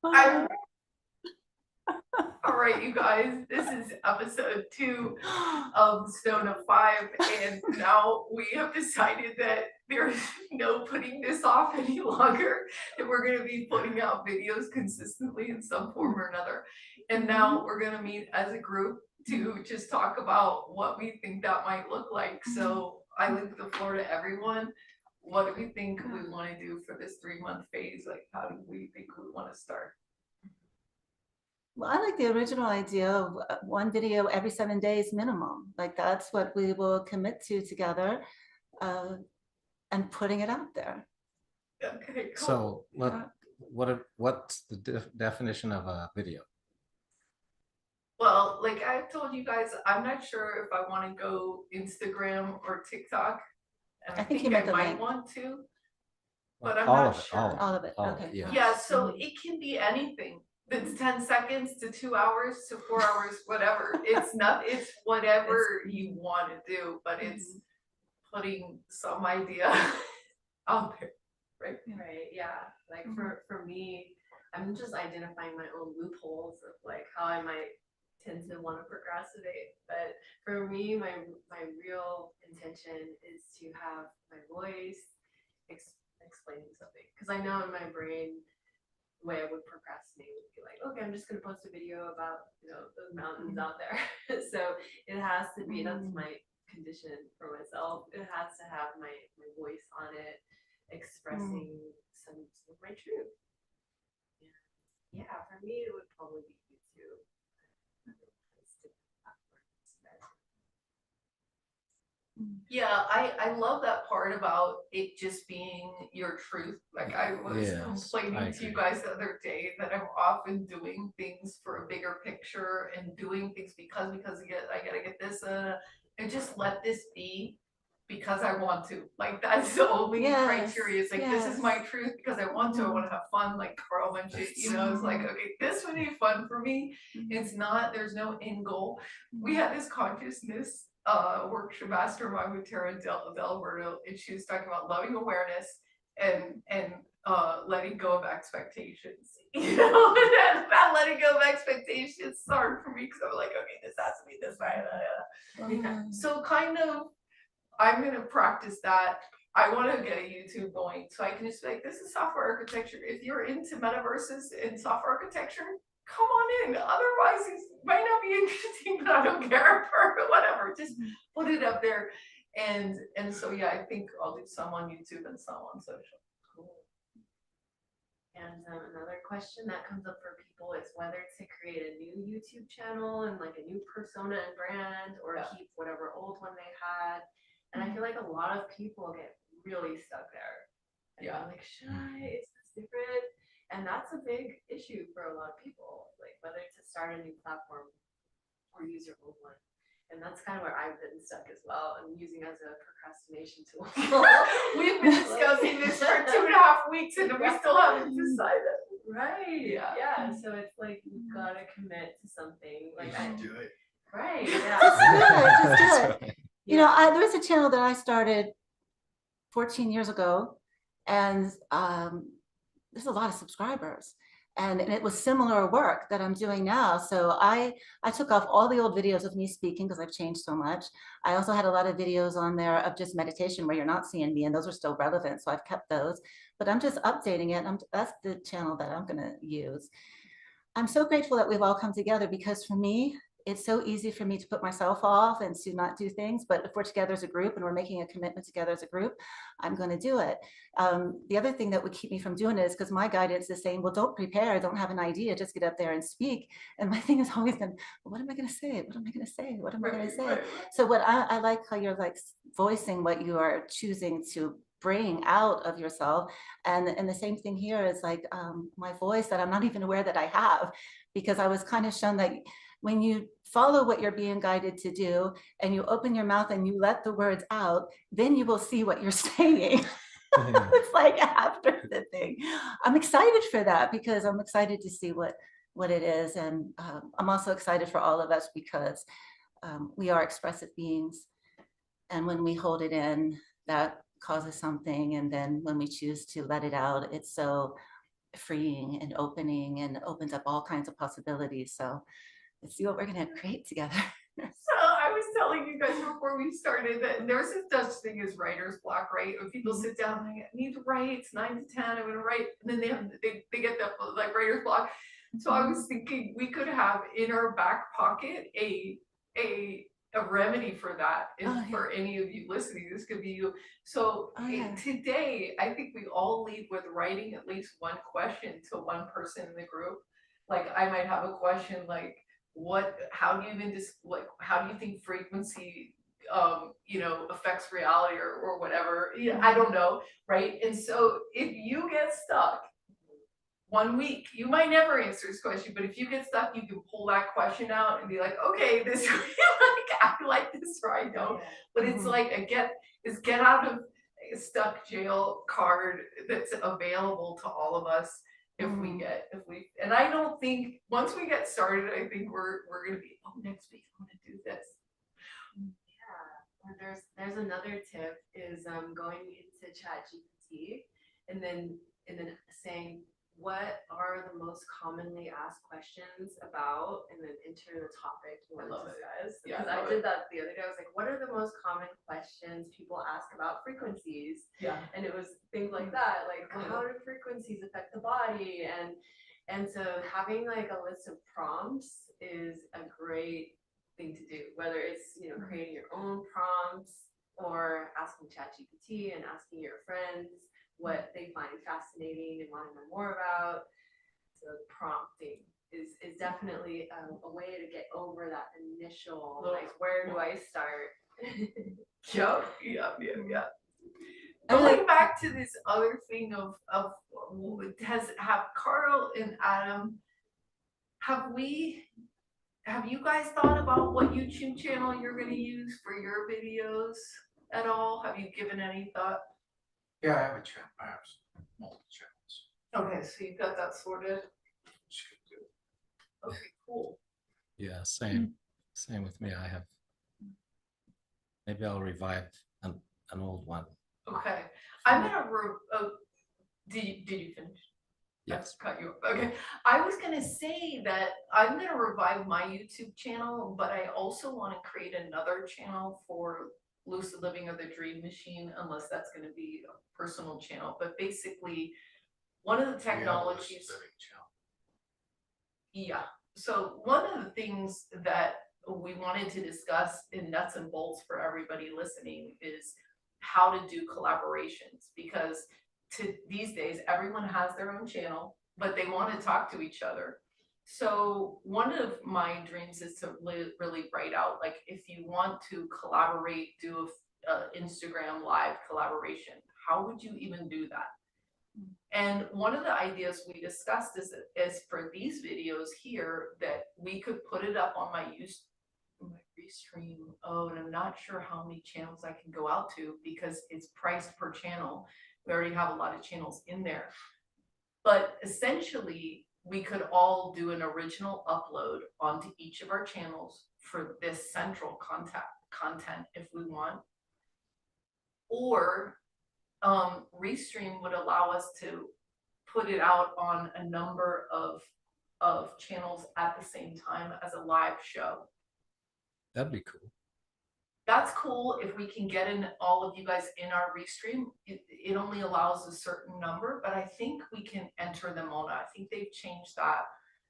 All right, you guys, this is episode 2 of Sedona 5, and now we have decided that there's no putting this off any longer, and we're going to be putting out videos consistently in some form or another. And now we're going to meet as a group to just talk about what we think that might look like. So I leave the floor to everyone. What do we think we want to do for this 3-month phase? Like, how do we think we want to start? Well, I like the original idea of one video every 7 days minimum. Like that's what we will commit to together, and putting it out there. Okay, cool. So what's the definition of a video? Well, like I've told you guys, I'm not sure if I want to go Instagram or TikTok. And I think I might want to, but I'm not sure. All of it. Okay. Yeah, so it can be anything. It's 10 seconds to 2 hours to 4 hours, whatever. It's whatever you want to do, but it's putting some idea out there, right? Right, yeah. Like for me, I'm just identifying my own loopholes of like how I might tend to want to procrastinate. But for me, my real intention is to have my voice explaining something. Because I know in my brain, the way I would procrastinate would be like, okay, I'm just going to post a video about, those mountains out there. So it has to be, that's my condition for myself. It has to have my voice on it, expressing some of my truth. Yeah, for me, it would probably be YouTube. Yeah, I love that part about it just being your truth. Like I was complaining to you guys the other day that I'm often doing things for a bigger picture and doing things because I gotta get this and just let this be because I want to. Like that's the only criteria. It's like this is my truth because I want to. I want to have fun. Like Carl mentioned, it's like okay, this would be fun for me. It's not. There's no end goal. We had this consciousness workshop mastermind with Tara Delberto, and she was talking about loving awareness and letting go of expectations. That letting go of expectations is hard for me because I'm like, okay, this has to be this way. So kind of, I'm gonna practice that. I want to get a YouTube going so I can just be like, this is software architecture. If you're into metaverses and software architecture, come on in. Otherwise, it might not be interesting, but I don't care for whatever. Just put it up there. And so, yeah, I think I'll do some on YouTube and some on social. Cool. And another question that comes up for people is whether to create a new YouTube channel and like a new persona and brand or keep whatever old one they had. And I feel like a lot of people get really stuck there. And I'm like, should I? Is this different? And that's a big issue for a lot of people, like whether to start a new platform or use your old one. And that's kind of where I've been stuck as well. I'm using as a procrastination tool. We've been discussing this for 2.5 weeks and we still haven't decided. Right. Yeah. So it's like you've got to commit to something. Like I do it. Right. Yeah. Just do it. There was a channel that I started 14 years ago, and there's a lot of subscribers, and it was similar work that I'm doing now. So I took off all the old videos of me speaking because I've changed so much. I also had a lot of videos on there of just meditation where you're not seeing me, and those are still relevant. So I've kept those, but I'm just updating it. That's the channel that I'm going to use. I'm so grateful that we've all come together because for me, it's so easy for me to put myself off and to not do things. But if we're together as a group and we're making a commitment together as a group, I'm going to do it. The other thing that would keep me from doing it is because my guidance is saying, well, don't prepare, don't have an idea, just get up there and speak. And my thing is always been, well, what am I going to say? What am I going to say? What am I going to say? So what I like how you're like voicing what you are choosing to bring out of yourself. And the same thing here is like my voice that I'm not even aware that I have, because I was kind of shown that when you follow what you're being guided to do and you open your mouth and you let the words out, then you will see what you're saying. It's like after the thing. I'm excited for that because I'm excited to see what it is. And I'm also excited for all of us because we are expressive beings. And when we hold it in, that causes something. And then when we choose to let it out, it's so freeing and opening and opens up all kinds of possibilities. So let's see what we're gonna create together. So I was telling you guys before we started that there's a such thing as writer's block, right? When people sit down, and I need to write, it's 9 to 10, I'm gonna write, and then they get that like writer's block. So I was thinking we could have in our back pocket a remedy for that. And for any of you listening, this could be you. So today, I think we all leave with writing at least one question to one person in the group. Like I might have a question like, how do you even how do you think frequency affects reality or whatever? I don't know, right? And so if you get stuck 1 week, you might never answer this question, but if you get stuck, you can pull that question out and be like, okay, this like I like this or I don't. But it's like a get out of stuck jail card that's available to all of us. And I don't think once we get started, I think we're gonna be, next week I'm gonna do this. Yeah, there's another tip is going into ChatGPT and then saying what are the most commonly asked questions about, and then enter the topic you want to discuss. Because I did that the other day. I was like, what are the most common questions people ask about frequencies? Yeah. And it was things like that, like how do frequencies affect the body? And so having like a list of prompts is a great thing to do, whether it's creating your own prompts or asking ChatGPT and asking your friends what they find fascinating and want to know more about. So prompting is definitely a way to get over that initial like, where do I start? Yeah. Going back to this other thing of have Carl and Adam, have you guys thought about what YouTube channel you're going to use for your videos at all? Have you given any thought? Yeah, I have a channel. I have multiple channels. Okay, so you got that sorted. Okay, cool. Yeah, same with me. I have. Maybe I'll revive an old one. Okay, I'm gonna. Did you finish? Yes. Cut you off. Okay, I was gonna say that I'm gonna revive my YouTube channel, but I also want to create another channel for Lucid Living or the Dream Machine, unless that's going to be a personal channel. But basically, one of the technologies. Yeah. So one of the things that we wanted to discuss in nuts and bolts for everybody listening is how to do collaborations, because these days everyone has their own channel, but they want to talk to each other. So one of my dreams is to really write out, like, if you want to collaborate, do a Instagram live collaboration, how would you even do that? And one of the ideas we discussed is for these videos here, that we could put it up on my Restream. And I'm not sure how many channels I can go out to because it's priced per channel. We already have a lot of channels in there. But essentially, we could all do an original upload onto each of our channels for this central content if we want. Or Restream would allow us to put it out on a number of channels at the same time as a live show. That'd be cool. That's cool if we can get in all of you guys in our Restream. It only allows a certain number, but I think we can enter them all now. I think they've changed that.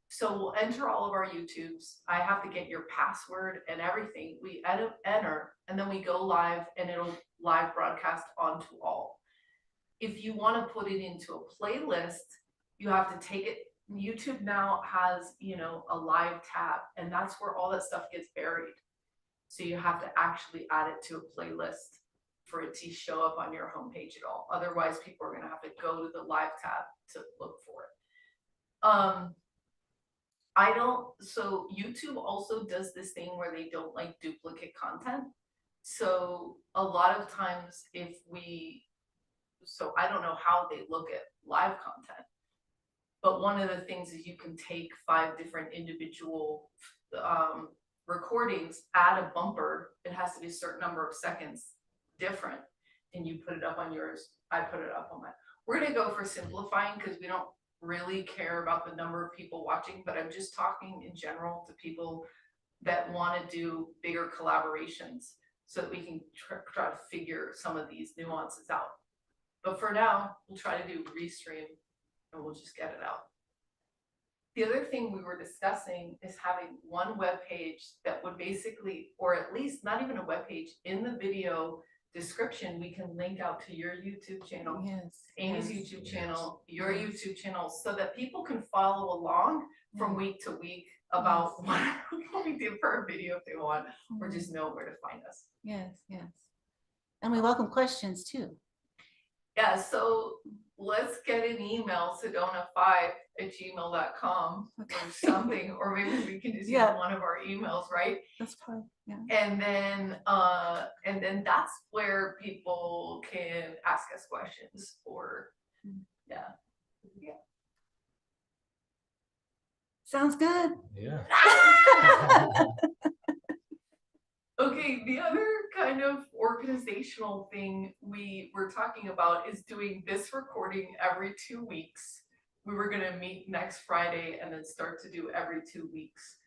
So we'll enter all of our YouTubes. I have to get your password and everything. We enter, and then we go live, and it'll live broadcast onto all. If you want to put it into a playlist, you have to take it. YouTube now has, a live tab, and that's where all that stuff gets buried. So you have to actually add it to a playlist for it to show up on your homepage at all. Otherwise, people are going to have to go to the live tab to look for it. So YouTube also does this thing where they don't like duplicate content. So a lot of times so I don't know how they look at live content, but one of the things is you can take 5 different individual recordings, add a bumper. It has to be a certain number of seconds different, and you put it up on yours. I put it up on mine. We're gonna go for simplifying because we don't really care about the number of people watching, but I'm just talking in general to people that want to do bigger collaborations so that we can try to figure some of these nuances out. But for now, we'll try to do restream and we'll just get it out. The other thing we were discussing is having one web page that would basically, or at least not even a web page, in the video description, we can link out to your YouTube channel, Amy's YouTube channel, your YouTube channel, so that people can follow along from week to week about what we did for a video if they want, or just know where to find us. Yes. And we welcome questions too. Yeah, so let's get an email, sedona5@gmail.com or something, or maybe we can just use one of our emails, right? That's fine. Yeah. And then that's where people can ask us questions or Sounds good. Yeah. Okay, the other kind of organizational thing we were talking about is doing this recording every 2 weeks. We were gonna meet next Friday and then start to do every 2 weeks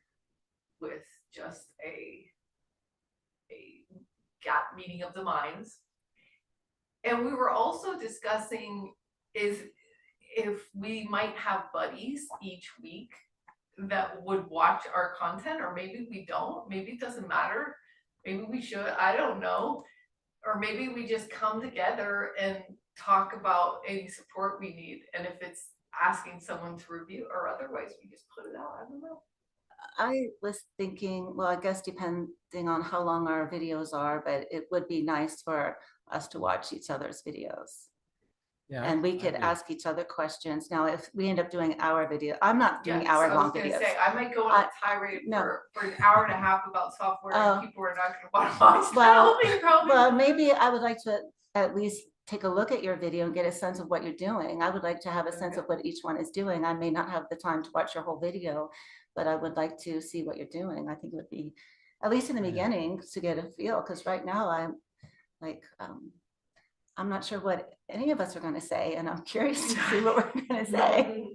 with just a gap meeting of the minds. And we were also discussing if we might have buddies each week that would watch our content, or maybe we don't, maybe it doesn't matter. Maybe we should, I don't know. Or maybe we just come together and talk about any support we need. And if it's asking someone to review, or otherwise we just put it out, I don't know. I was thinking, well, I guess depending on how long our videos are, but it would be nice for us to watch each other's videos. Yeah, and we could ask each other questions. Now, if we end up doing our video, I'm not doing hour-long videos. I might go on a tirade for an hour and a half about software, and people are not going to want to watch. Well, maybe I would like to at least take a look at your video and get a sense of what you're doing. I would like to have a sense of what each one is doing. I may not have the time to watch your whole video, but I would like to see what you're doing. I think it would be, at least in the beginning, to get a feel, because right now I'm like, I'm not sure what any of us are going to say, and I'm curious to see what we're going to say.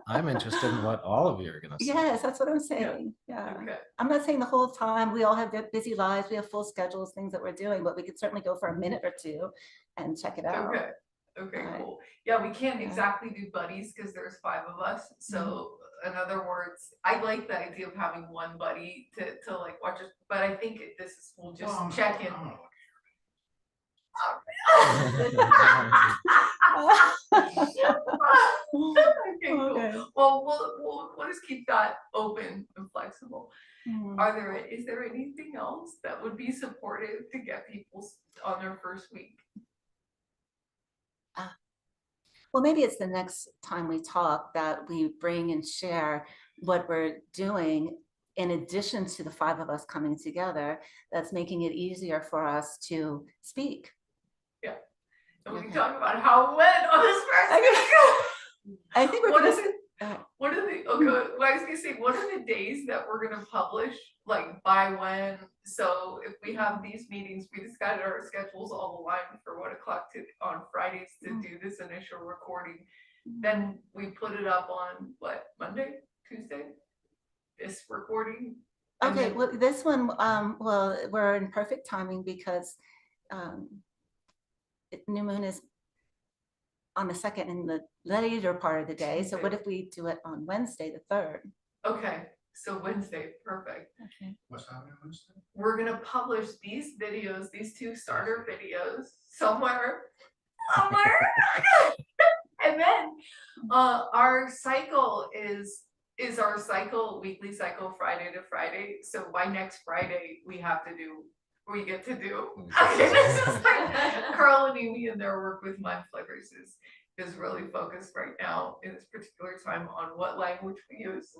I'm interested in what all of you are going to say. Yes, that's what I'm saying. Yeah. Okay. I'm not saying the whole time. We all have busy lives. We have full schedules, things that we're doing, but we could certainly go for a minute or two and check it out. Okay, cool. Yeah, we can't exactly do buddies because there's 5 of us. So in other words, I like the idea of having one buddy to like watch it, but I think we'll just check in. Okay, cool. Well, we'll just keep that open and flexible. Is there anything else that would be supportive to get people on their first week? Well, maybe it's the next time we talk that we bring and share what we're doing in addition to the 5 of us coming together, that's making it easier for us to speak. Yeah. And we can talk about how it went on this first week. I think we're what are the days that we're gonna publish, like by when? So if we have these meetings, we just got our schedules all aligned for 1 o'clock on Fridays to do this initial recording. Then we put it up on what, Monday, Tuesday? This recording. Okay, well, this one, well, we're in perfect timing because new moon is on the 2nd in the later part of the day. So what if we do it on Wednesday, the 3rd? Okay, so Wednesday, perfect. Okay. What's happening Wednesday? We're gonna publish these videos, these 2 starter videos somewhere. And then our cycle is our weekly cycle Friday to Friday. So by next Friday we get to do. Okay, this is like Carl and Amy and their work with Mind Flippers is really focused right now in this particular time on what language we use.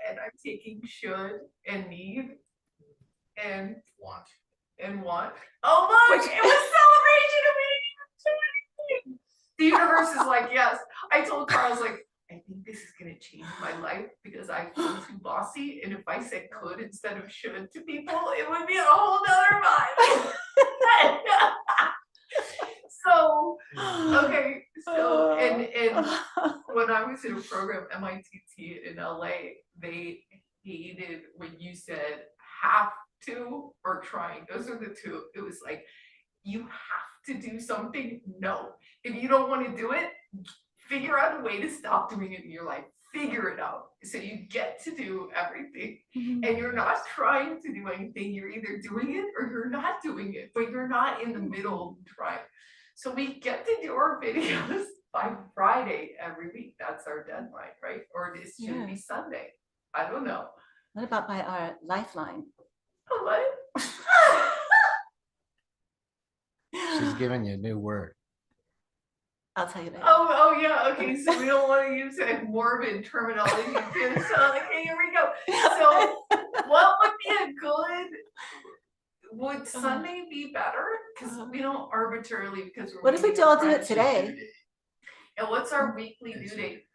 And I'm taking should and need and want. Oh look, it was celebration of me. The universe is like, yes. I told Carl, I was like, I think this is gonna change my life because I feel too bossy, and if I said could instead of should to people, it would be a whole nother vibe. So okay, so and when I was in a program, MITT in LA, they hated when you said have to or trying. Those are the two. It was like, you have to do something. No. If you don't want to do it, figure out a way to stop doing it in your life. Figure it out. So you get to do everything. And you're not trying to do anything. You're either doing it or you're not doing it, but you're not in the middle trying. So we get to do our videos by Friday every week. That's our deadline, right? Or this should be Sunday. I don't know. What about by our lifeline? What? She's giving you a new word. I'll tell you later. Oh yeah, okay, so we don't want to use like morbid terminology too, so okay, here we go. So what would be a good, would Sunday be better? Because we don't arbitrarily, because we're. What if we all do it today? And what's our weekly due date?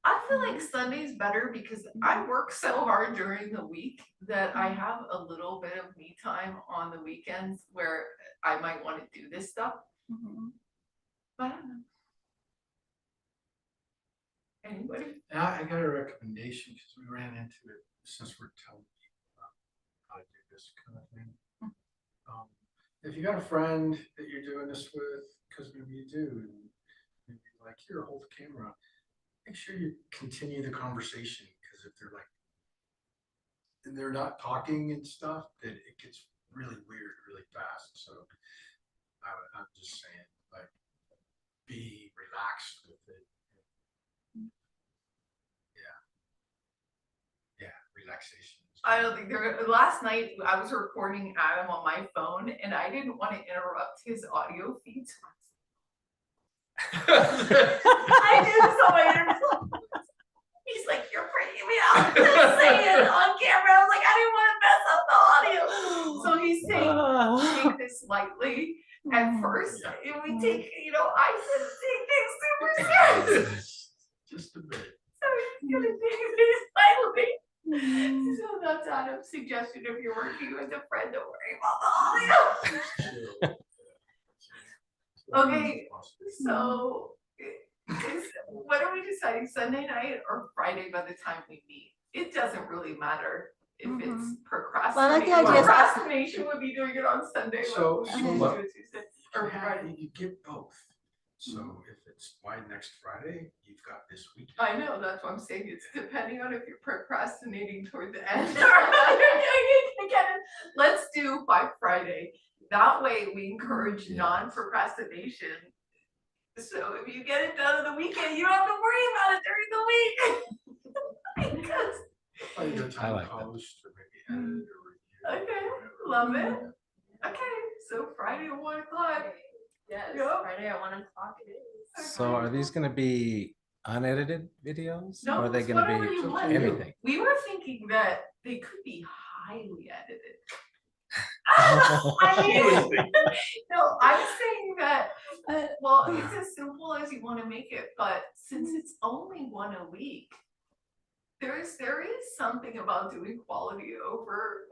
I feel like Sunday's better because I work so hard during the week that I have a little bit of me time on the weekends where I might want to do this stuff. But I don't know. Anybody? I got a recommendation because we ran into it since we're telling people about how to do this kind of thing. If you got a friend that you're doing this with, because maybe you do, and maybe like, here, hold the camera. Make sure you continue the conversation, because if they're like, and they're not talking and stuff, that it gets really weird really fast. So I'm just saying, like, be relaxed with it. Relaxation. I don't think they're gonna. Last night I was recording Adam on my phone and I didn't want to interrupt his audio feed. I did, so I interrupted. He's like, you're freaking me out. Just saying it on camera. I was like, I didn't want to mess up the audio. So he's saying, take this lightly. At first, and we take, I said take things super serious. Just a bit. So he's gonna take this lightly. So that's Adam's suggestion. If you're working with a friend, don't worry about the audio. Okay, so what are we deciding, Sunday night or Friday by the time we meet? It doesn't really matter if it's procrastination. Well, I like the idea. Procrastination would be doing it on Sunday. So do it Tuesday or Friday. You get both. So if it's by next Friday, you've got this weekend. I know, that's what I'm saying. It's depending on if you're procrastinating toward the end or again. Let's do by Friday. That way we encourage non-procrastination. So if you get it done on the weekend, you don't have to worry about it during the week. Because I like post or maybe edit or review. Okay, love it. Okay, so Friday at 1 o'clock. Yes, Friday at 1 o'clock it is. So are these going to be unedited videos? No, or are they going to be anything? We were thinking that they could be highly edited. I mean, no, I'm saying that, well, it's as simple as you want to make it, but since it's only one a week, there is something about doing quality over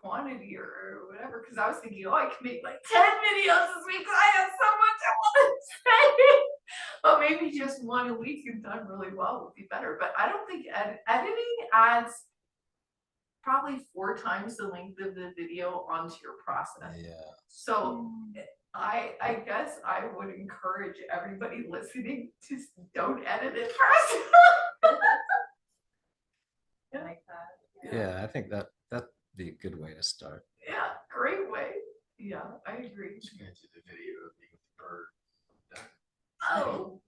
quantity or whatever, because I was thinking, I can make like 10 videos this week. I have so much I want to say. But maybe just one a week you've done really well would be better. But I don't think editing adds probably 4 times the length of the video onto your process. Yeah. So I guess I would encourage everybody listening to don't edit it first. I like that. Yeah, I think that'd be a good way to start. Yeah, great way. Yeah, I agree. Just gonna do the video of me with the bird. Oh,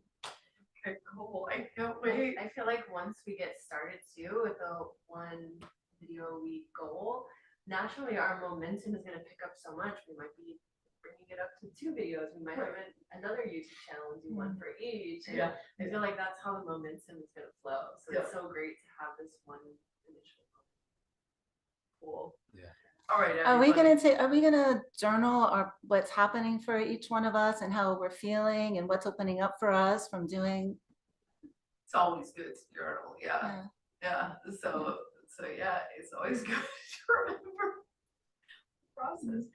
okay, cool. I can't wait. I feel like once we get started too with the 1 video a week goal, naturally our momentum is going to pick up so much. We might be bringing it up to 2 videos. We might have another YouTube channel and do 1 for each. And I feel like that's how the momentum is going to flow. So it's so great to have this one initial goal. Cool. Yeah. All right. Are we gonna journal what's happening for each one of us and how we're feeling and what's opening up for us from doing? It's always good to journal. Yeah. So yeah, it's always good to remember the process.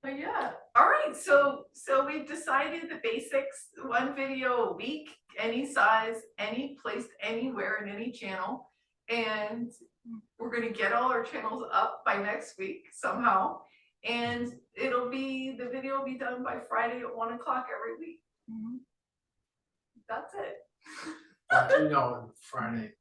Yeah, all right, so we've decided the basics, 1 video a week, any size, any place, anywhere in any channel. And we're gonna get all our channels up by next week somehow. And the video will be done by Friday at 1 o'clock every week. That's it. No, Friday.